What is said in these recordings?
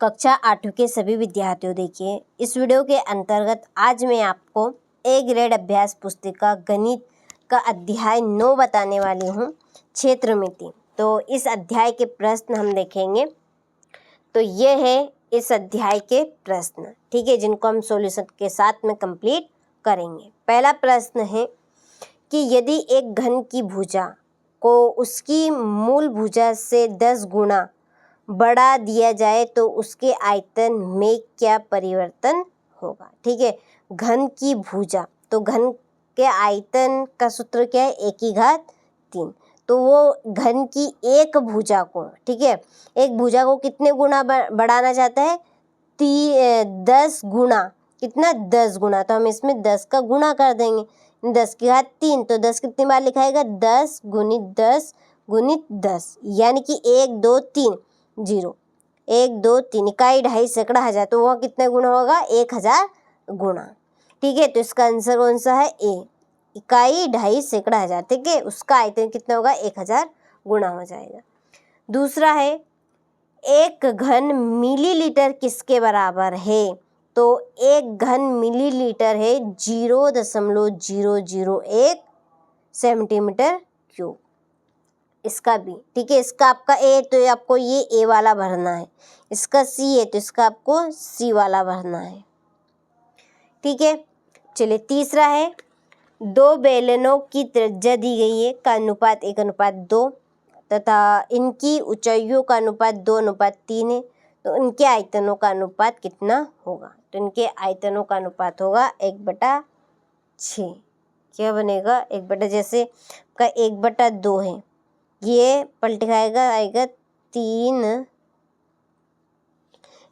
कक्षा 8 के सभी विद्यार्थियों, देखिए इस वीडियो के अंतर्गत आज मैं आपको ए ग्रेड अभ्यास पुस्तिका गणित का अध्याय 9 बताने वाली हूँ, क्षेत्रमिति। तो इस अध्याय के प्रश्न हम देखेंगे। तो ये है इस अध्याय के प्रश्न, ठीक है, जिनको हम सॉल्यूशन के साथ में कंप्लीट करेंगे। पहला प्रश्न है कि यदि एक घन की भुजा को उसकी मूल भुजा से 10 गुना बढ़ा दिया जाए तो उसके आयतन में क्या परिवर्तन होगा। ठीक है, घन की भुजा, तो घन के आयतन का सूत्र क्या है, 1/3। तो वो घन की एक भुजा को, ठीक है, एक भुजा को कितने गुना बढ़ाना चाहता है, 10 गुना। कितना, 10 गुना। तो हम इसमें 10 का गुणा कर देंगे, 10 की घात 3। तो 10 कितनी बार लिखाएगा, 10 गुणित 10 गुणित 10, यानी कि 1 2 3 0, 1 2 3, इकाई, ढाई, सैकड़ा, हजार। तो वह कितने गुना होगा, 1000 गुना। ठीक है, तो इसका आंसर कौन सा है, ए, इकाई, ढाई, सैकड़ा, हजार। ठीक है, उसका आयतन कितना होगा, 1000 गुना हो जाएगा। दूसरा है, एक घन मिलीलीटर किसके बराबर है। तो एक घन मिलीलीटर है 0.001 सेंटीमीटर क्यूब। इसका भी, ठीक है, इसका आपका ए, तो आपको ये ए वाला भरना है। इसका सी है तो इसका आपको सी वाला भरना है। ठीक है, चलिए तीसरा है, दो बेलनों की त्रिज्या दी गई है का अनुपात 1:2 तथा इनकी ऊंचाइयों का अनुपात 2:3 है। तो इनके आयतनों का अनुपात कितना होगा। तो इनके आयतनों का अनुपात होगा 1/6। क्या बनेगा, 1 जैसे का 1/2 है, ये पलट खाएगा, आएगा 3।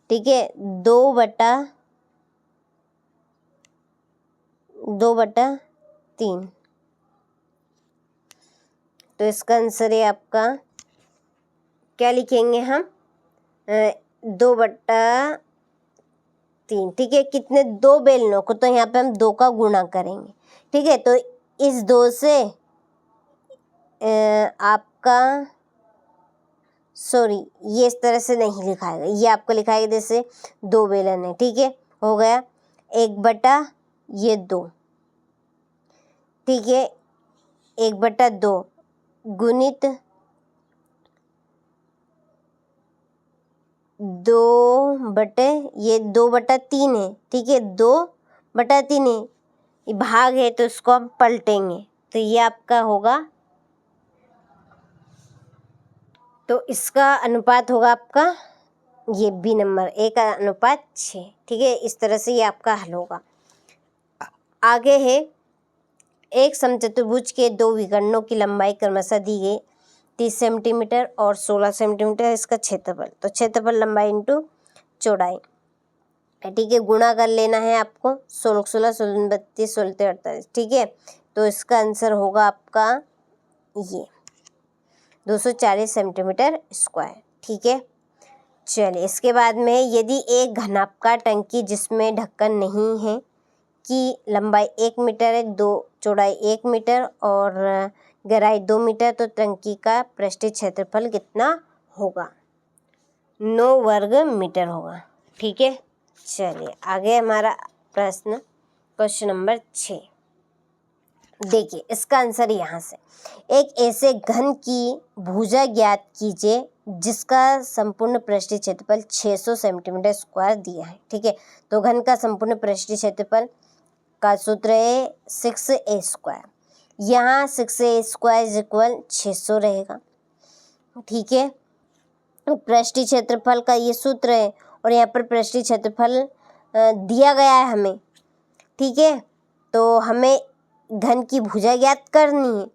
ठीक है, 2/3। तो इसका आंसर है आपका, क्या लिखेंगे हम, 2/3। ठीक है, कितने, 2 बेलनों को, तो यहाँ पे हम 2 का गुणा करेंगे। ठीक है, तो इस 2 से आपका, सॉरी, ये इस तरह से नहीं लिखाएगा, ये आपको लिखाएगा जैसे 2 बेलन है। ठीक है, हो गया 1/2। ठीक है, 1/2 गुणित 2/3 है। ठीक है, 2/3 है, ये भाग है तो इसको हम पलटेंगे, तो ये आपका होगा, तो इसका अनुपात होगा आपका ये बी नंबर, 1:6। ठीक है, इस तरह से ये आपका हल होगा। आगे है, एक समचतुर्भुज के 2 विकर्णों की लंबाई क्रमशः दी गई 30 सेंटीमीटर और 16 सेंटीमीटर इसका क्षेत्रफल। तो क्षेत्रफल लंबाई इंटू चौड़ाई, ठीक है, गुणा कर लेना है आपको, 16 16 16 32 16 48। ठीक है, तो इसका आंसर होगा आपका ये 240 सेंटीमीटर स्क्वायर। ठीक है, चलिए इसके बाद में, यदि एक घनाकार टंकी जिसमें ढक्कन नहीं है की लंबाई 1 मीटर है, चौड़ाई 1 मीटर और गहराई 2 मीटर, तो टंकी का पृष्ठीय क्षेत्रफल कितना होगा, 9 वर्ग मीटर होगा। ठीक है, चलिए आगे हमारा प्रश्न, क्वेश्चन नंबर 6। देखिए इसका आंसर यहाँ से, एक ऐसे घन की भुजा ज्ञात कीजिए जिसका संपूर्ण पृष्ठीय क्षेत्रफल 600 सेंटीमीटर स्क्वायर दिया है। ठीक है, तो घन का संपूर्ण पृष्ठीय क्षेत्रफल का सूत्र है 6a²। यहाँ 6a² 600 रहेगा। ठीक है, तो पृष्ठीय क्षेत्रफल का ये सूत्र है और यहाँ पर पृष्ठीय क्षेत्रफल दिया गया है हमें। ठीक है, तो हमें घन की भुजा ज्ञात करनी है,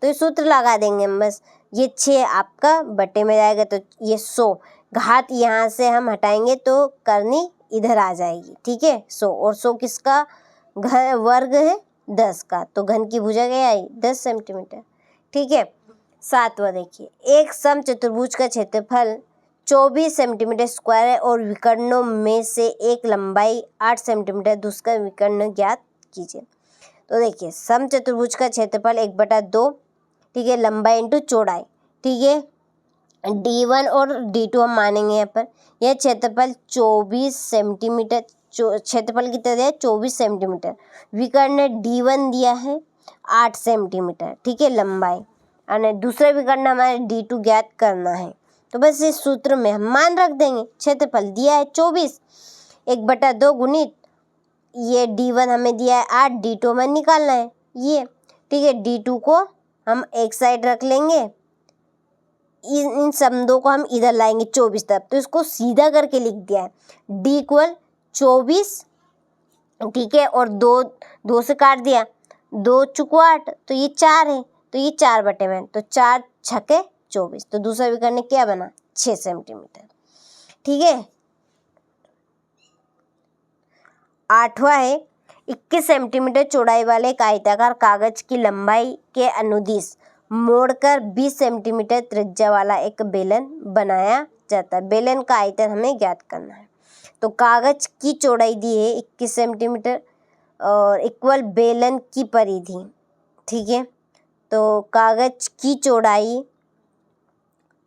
तो ये सूत्र लगा देंगे हम बस। ये 6 आपका बटे में जाएगा, तो ये 100, घात यहाँ से हम हटाएंगे तो करनी इधर आ जाएगी। ठीक है, 100 और 100 किसका घन वर्ग है, 10 का, तो घन की भुजा क्या आई, 10 सेंटीमीटर। ठीक है, 7वां देखिए, एक समचतुर्भुज का क्षेत्रफल 24 सेंटीमीटर स्क्वायर है और विकर्णों में से एक लंबाई 8 सेंटीमीटर, दूसरा विकर्ण ज्ञात कीजिए। तो देखिए समचतुर्भुज का क्षेत्रफल 1/2, ठीक है, लंबाई इंटू चौड़ाई। ठीक है, D1 और D2 हम मानेंगे यहाँ पर। यह क्षेत्रफल 24 सेंटीमीटर, क्षेत्रफल कितना दिया है 24 सेंटीमीटर। विकर्ण D1 दिया है 8 सेंटीमीटर, ठीक है, लंबाई। और दूसरा विकर्ण हमारे D2 ज्ञात करना है। तो बस इस सूत्र में हम मान रख देंगे। क्षेत्रफल दिया है 24, 1/2 गुणित ये D1 हमें दिया है 8, D2 हमें निकालना है ये, ठीक है। D2 को हम एक साइड रख लेंगे, इन समदों को हम इधर लाएंगे 24 तक, तो इसको सीधा करके लिख दिया है D = 24, ठीक है। और 2 से काट दिया, 2 चुको 8, तो ये 4 है, तो ये 4/में, तो 4 छके 24। तो दूसरा विकर्ण क्या बना 6 सेंटीमीटर, ठीक है। 8वां है 21 सेंटीमीटर चौड़ाई वाले एक आयताकार कागज की लंबाई के अनुदिश मोड़कर 20 सेंटीमीटर त्रिज्या वाला एक बेलन बनाया जाता है। बेलन का आयतन हमें ज्ञात करना है। तो कागज की चौड़ाई दी है 21 सेंटीमीटर और इक्वल बेलन की परिधि, ठीक है। तो कागज की चौड़ाई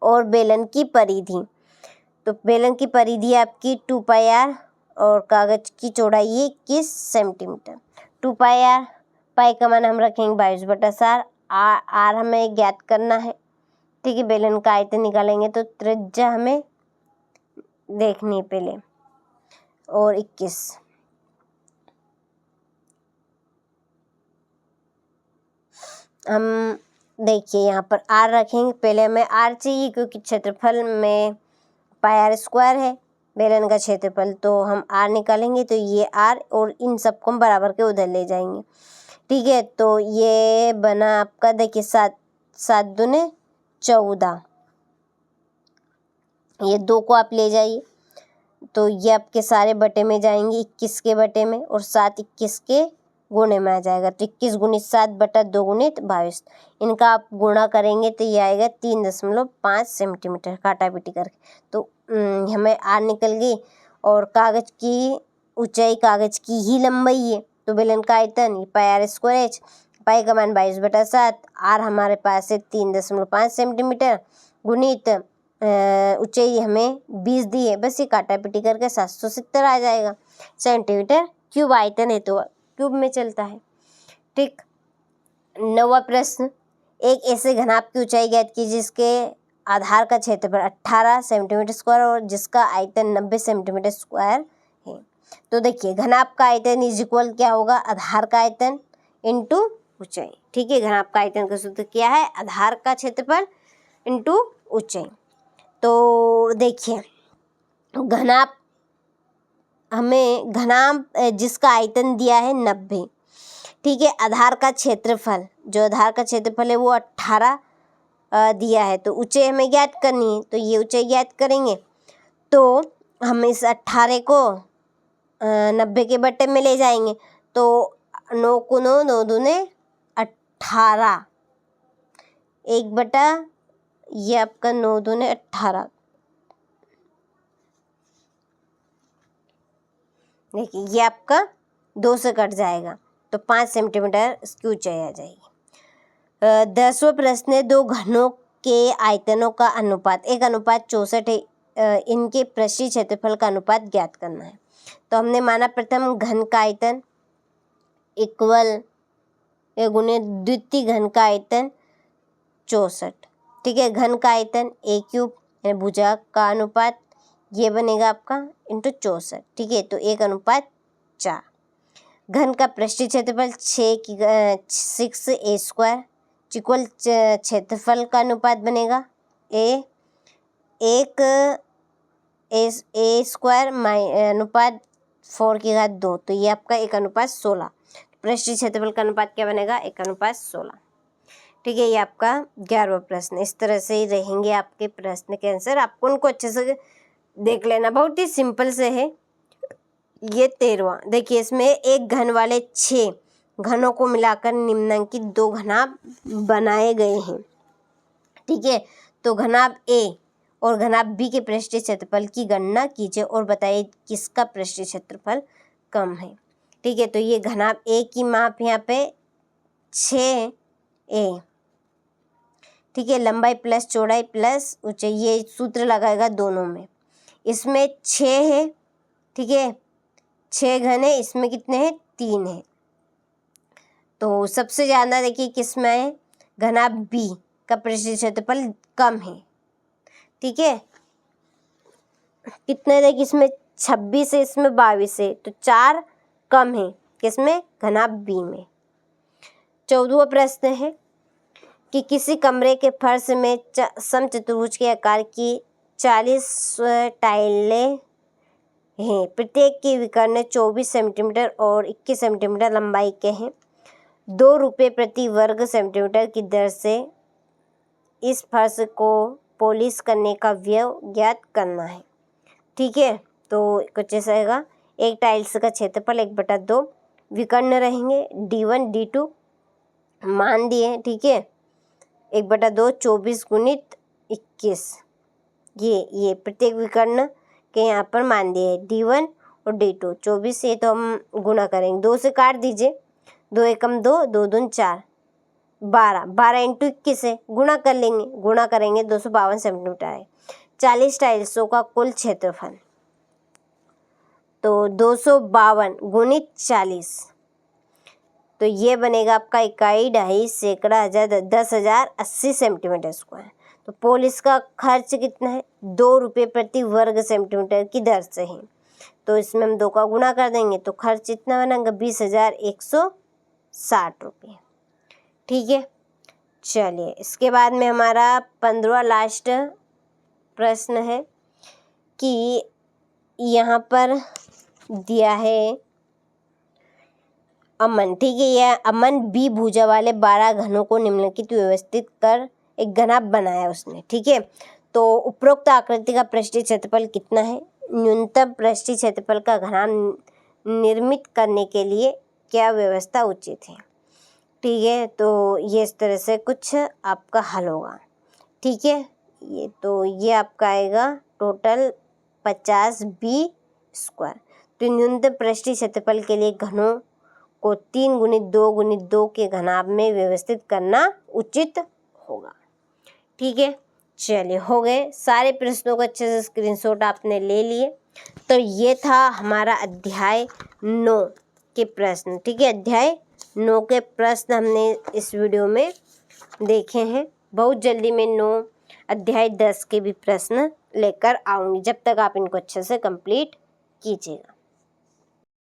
और बेलन की परिधि, तो बेलन की परिधि आपकी 2πr और कागज की चौड़ाई 21 सेंटीमीटर। 2πr, पाई का मान हम रखेंगे 22/4, आर हमें ज्ञात करना है, ठीक है। बेलन का आयतन निकालेंगे तो त्रिज्या हमें देखनी है पहले, और 21, हम देखिए यहाँ पर आर रखेंगे। पहले हमें आर चाहिए क्योंकि क्षेत्रफल में πr² है बेलन का क्षेत्रफल, तो हम आर निकालेंगे तो ये आर, और इन सबको हम बराबर के उधर ले जाएंगे, ठीक है। तो ये बना आपका, देखिए 7 दूने 14, ये 2 को आप ले जाइए तो ये आपके सारे बटे में जाएंगे 21 के बटे में, और 7 21 के गुणे में आ जाएगा। तो 21 × 7/2 × 22, इनका आप गुणा करेंगे तो ये आएगा 3.5 सेंटीमीटर काटा पीटी करके। तो हमें आर निकल गई, और कागज की ऊंचाई कागज की ही लंबाई है, तो बेलन का आयतन πr²h, पाई का मान 22/7, आर हमारे पास है 3.5 सेंटीमीटर गुणित ऊंचाई हमें 20 दी है, बस ये काटा पीटी करके 770 आ जाएगा सेंटीमीटर क्यूब। आयतन है तो क्यूब में चलता है, ठीक। 9वां प्रश्न, एक ऐसे घनाभ की ऊंचाई ज्ञात कीजिए जिसके आधार का क्षेत्रफल 18 सेंटीमीटर स्क्वायर और जिसका आयतन 90 सेंटीमीटर स्क्वायर है। तो देखिए घनाभ का आयतन इज इक्वल क्या होगा, आधार का आयतन इंटू ऊंचाई, ठीक है। घनाभ का आयतन का सूत्र क्या है, आधार का क्षेत्रफल इंटू ऊंचाई। तो देखिए घनाभ, हमें घनाभ जिसका आयतन दिया है 90, ठीक है। आधार का क्षेत्रफल, जो आधार का क्षेत्रफल है वो 18 दिया है, तो ऊंचाई हमें ज्ञात करनी है, तो ये ऊंचाई ज्ञात करेंगे। तो हम इस 18 को 90 के बटे में ले जाएंगे, तो 9 को 9, 9 दूने 18, 1/, ये आपका 9 दूने 18, देखिए ये आपका 2 से कट जाएगा, तो 5 सेंटीमीटर इसकी ऊंचाई आ जाएगी। 10वां प्रश्न है, 2 घनों के आयतनों का अनुपात 1:64 है, इनके पृष्ठीय क्षेत्रफल का अनुपात ज्ञात करना है। तो हमने माना प्रथम घन का आयतन इक्वल गुणे द्वितीय घन का आयतन 64, ठीक है। घन का आयतन a³ भुजा का अनुपात ये बनेगा आपका इंटू 64, ठीक है। तो 1:4। घन का पृष्ठीय क्षेत्रफल 6a² इक्वल क्षेत्रफल का अनुपात बनेगा a² अनुपात 4/2, तो ये आपका 1:16। पृष्ठीय क्षेत्रफल का अनुपात क्या बनेगा 1:16, ठीक है। ये आपका 11वां प्रश्न। इस तरह से ही रहेंगे आपके प्रश्न के आंसर, आपको उनको अच्छे से देख लेना, बहुत ही सिंपल से है। ये 13वां, देखिए इसमें एक घन वाले 6 घनों को मिलाकर निम्नलिखित 2 घनाभ बनाए गए हैं, ठीक है। तो घनाभ ए और घनाभ बी के पृष्ठीय क्षेत्रफल की गणना कीजिए और बताइए किसका पृष्ठीय क्षेत्रफल कम है, ठीक है। तो ये घनाभ ए की माप यहाँ पे 6 ए, ठीक है, लंबाई प्लस चौड़ाई प्लस ऊंचाई, ये सूत्र लगाएगा दोनों में। इसमें 6 है, ठीक है, 6 घन है, इसमें कितने हैं 3 है। तो सबसे ज़्यादा देखिए किस में है, घनाभ बी का पृष्ठीय क्षेत्रफल कम है, ठीक है। कितने देखिए इसमें 26 है, इसमें 22 है, तो 4 कम है किसमें, घनाभ बी में। 14वां प्रश्न है कि किसी कमरे के फर्श में समचतुर्भुज के आकार की 40 टाइलें हैं, प्रत्येक की विकर्ण 24 सेंटीमीटर और 21 सेंटीमीटर लंबाई के हैं। 2 रुपये प्रति वर्ग सेंटीमीटर की दर से इस फर्श को पॉलिश करने का व्यय ज्ञात करना है, ठीक है। तो कुछ ऐसा आएगा, एक टाइल्स का क्षेत्रफल 1/2, विकर्ण रहेंगे D1 D2 मान दिए, ठीक है, 1/2 24 गुणित 21, ये प्रत्येक विकर्ण के यहाँ पर मान दिए D1 और D2 24 से, तो हम गुणा करेंगे, 2 से काट दीजिए, 2 एकम 2, 2 दूनी 4, 12 इंटू 21 है, गुणा कर लेंगे, गुणा करेंगे 252 सेंटीमीटर है। 40 टाइल्सों का कुल क्षेत्रफल, तो 252 गुणित 40, तो ये बनेगा आपका इकाई, ढाई, सैकड़ा, हजार, 10,000 80 सेंटीमीटर स्क्वायर। तो पॉलिश का खर्च कितना है, 2 रुपये प्रति वर्ग सेंटीमीटर की दर से है, तो इसमें हम 2 का गुणा कर देंगे, तो खर्च इतना बनेगा 20,160 रुपये, ठीक है। चलिए इसके बाद में हमारा 15वां लास्ट प्रश्न है कि यहाँ पर दिया है अमन, ठीक है, यह अमन बी भुजा वाले 12 घनों को निम्नलिखित व्यवस्थित कर एक घनाभ बनाया उसने, ठीक है। तो उपरोक्त आकृति का पृष्ठीय क्षेत्रफल कितना है, न्यूनतम पृष्ठीय क्षेत्रफल का घनाभ निर्मित करने के लिए क्या व्यवस्था उचित है, ठीक है। तो ये इस तरह से कुछ आपका हल होगा, ठीक है। ये आपका आएगा टोटल 50 B स्क्वायर। तो न्यूनतम पृष्ठीय क्षेत्रफल के लिए घनों को 3 गुणित 2 गुणित 2 के घनाभ में व्यवस्थित करना उचित होगा, ठीक है। चलिए हो गए सारे प्रश्नों को अच्छे से स्क्रीनशॉट आपने ले लिए। तो ये था हमारा अध्याय 9 के प्रश्न, ठीक है। अध्याय 9 के प्रश्न हमने इस वीडियो में देखे हैं। बहुत जल्दी मैं अध्याय 10 के भी प्रश्न लेकर आऊँगी, जब तक आप इनको अच्छे से कंप्लीट कीजिएगा।